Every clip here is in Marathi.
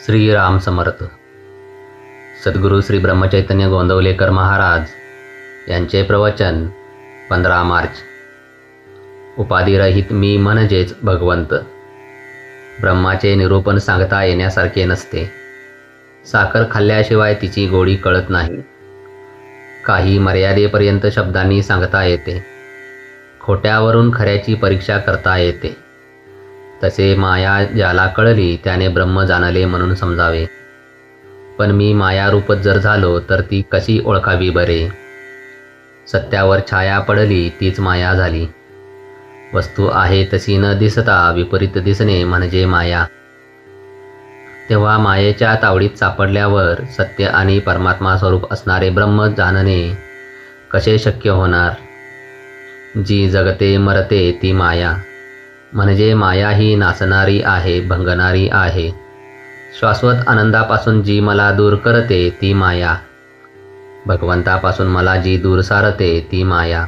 श्रीराम समर्थ. सद्गुरू श्री ब्रह्मचैतन्य गोंदवलेकर महाराज यांचे प्रवचन 15 मार्च. उपाधिरहित मी म्हणजेच भगवंत. ब्रह्माचे निरूपण सांगता येण्यासारखे नसते. साखर खाल्ल्याशिवाय तिची गोडी कळत नाही. काही मर्यादेपर्यंत शब्दांनी सांगता येते. खोट्यावरून खऱ्याची परीक्षा करता येते. तसे माया ज्याला कळली त्याने ब्रह्म जाणले म्हणून समजावे. पण मी मायारूपच जर झालो तर ती कशी ओळखावी बरे? सत्यावर छाया पडली तीच माया झाली. वस्तू आहे तशी न दिसता विपरीत दिसणे म्हणजे माया. तेव्हा मायेच्या तावडीत सापडल्यावर सत्य आणि परमात्मा स्वरूप असणारे ब्रह्म जाणणे कसे शक्य होणार? जी जगते मरते ती माया. म्हणजे माया ही नाचणारी आहे, भंगणारी आहे. शाश्वत आनंदापासून जी मला दूर करते ती माया. भगवंतापासून मला जी दूर सारते ती माया.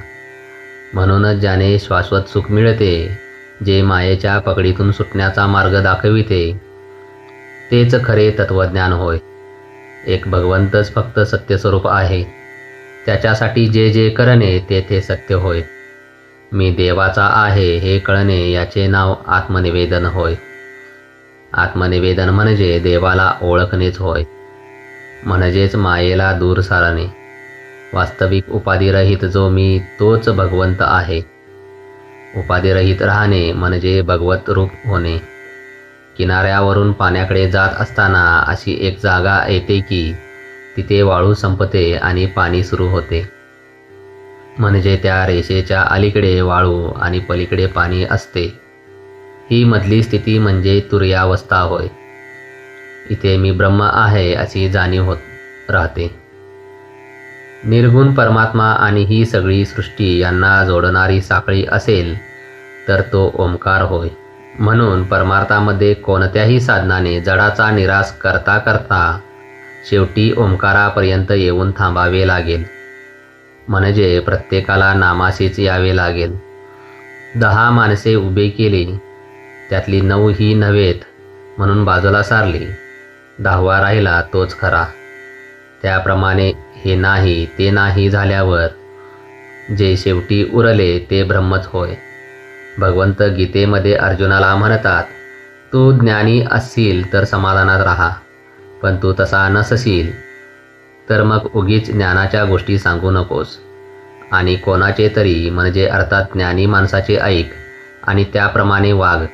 म्हणूनच ज्याने शाश्वत सुख मिळते, जे मायेच्या पकडीतून सुटण्याचा मार्ग दाखविते, तेच खरे तत्वज्ञान होय. एक भगवंतच फक्त सत्यस्वरूप आहे. त्याच्यासाठी जे जे करणे तेथे सत्य होय. मी देवाचा आहे हे कळणे याचे नाव आत्मनिवेदन होय. आत्मनिवेदन म्हणजे देवाला ओळखणेच होय. म्हणजेच मायेला दूर सारणे. वास्तविक उपाधिरहित जो मी तोच भगवंत आहे. उपाधिरहित राहणे म्हणजे भगवत रूप होणे. किनाऱ्यावरून पाण्याकडे जात असताना अशी एक जागा येते की तिथे वाळू संपते आणि पाणी सुरू होते. म्हणजे त्या रेषेच्या अलीकडे वाळू आणि पलीकडे पाणी असते. ही मधली स्थिती म्हणजे तुर्यावस्था होय. इथे मी ब्रह्म आहे अशी जाणीव होत राहते. निर्गुण परमात्मा आणि ही सगळी सृष्टी यांना जोडणारी साखळी असेल तर तो ओंकार होय. म्हणून परमार्थामध्ये कोणत्याही साधनाने जडाचा निराश करता करता शेवटी ओंकारापर्यंत येऊन थांबावे लागेल. म्हणजे प्रत्येकाला नामाशीच यावे लागेल. 10 माणसे उभे केली, त्यातली 9 ही नव्हेत म्हणून बाजूला सारली. 10वा राहिला तोच खरा. त्याप्रमाणे हे नाही ते नाही झाल्यावर जे शेवटी उरले ते ब्रह्मच होय. भगवंत गीतेमध्ये अर्जुनाला म्हणतात, तू ज्ञानी असशील तर समाधानात राहा, पण तू तसा नसशील तर मग उगीच ज्ञानाच्या गोष्टी सांगू नकोस. आणि कोणाचे तरी म्हणजे अर्थात ज्ञानी माणसाचे ऐक आणि त्याप्रमाणे वाग.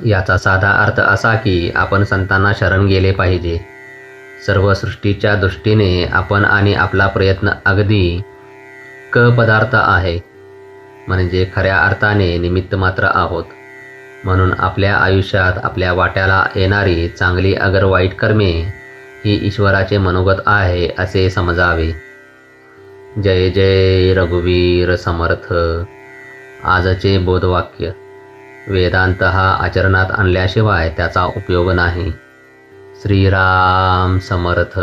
याचा साधा अर्थ असा की आपण संतांना शरण गेले पाहिजे. सर्व सृष्टीच्या दृष्टीने आपण आणि आपला प्रयत्न अगदी पदार्थ आहे. म्हणजे खऱ्या अर्थाने निमित्त मात्र आहोत. म्हणून आपल्या आयुष्यात आपल्या वाट्याला येणारी चांगली अगर वाईट कर्मे ही ईश्वराचे मनोगत आहे असे समजावे. जय जय रघुवीर समर्थ. आजचे बोधवाक्य. वेदांत हा आचरणात आणल्याशिवाय त्याचा उपयोग नाही. श्रीराम समर्थ.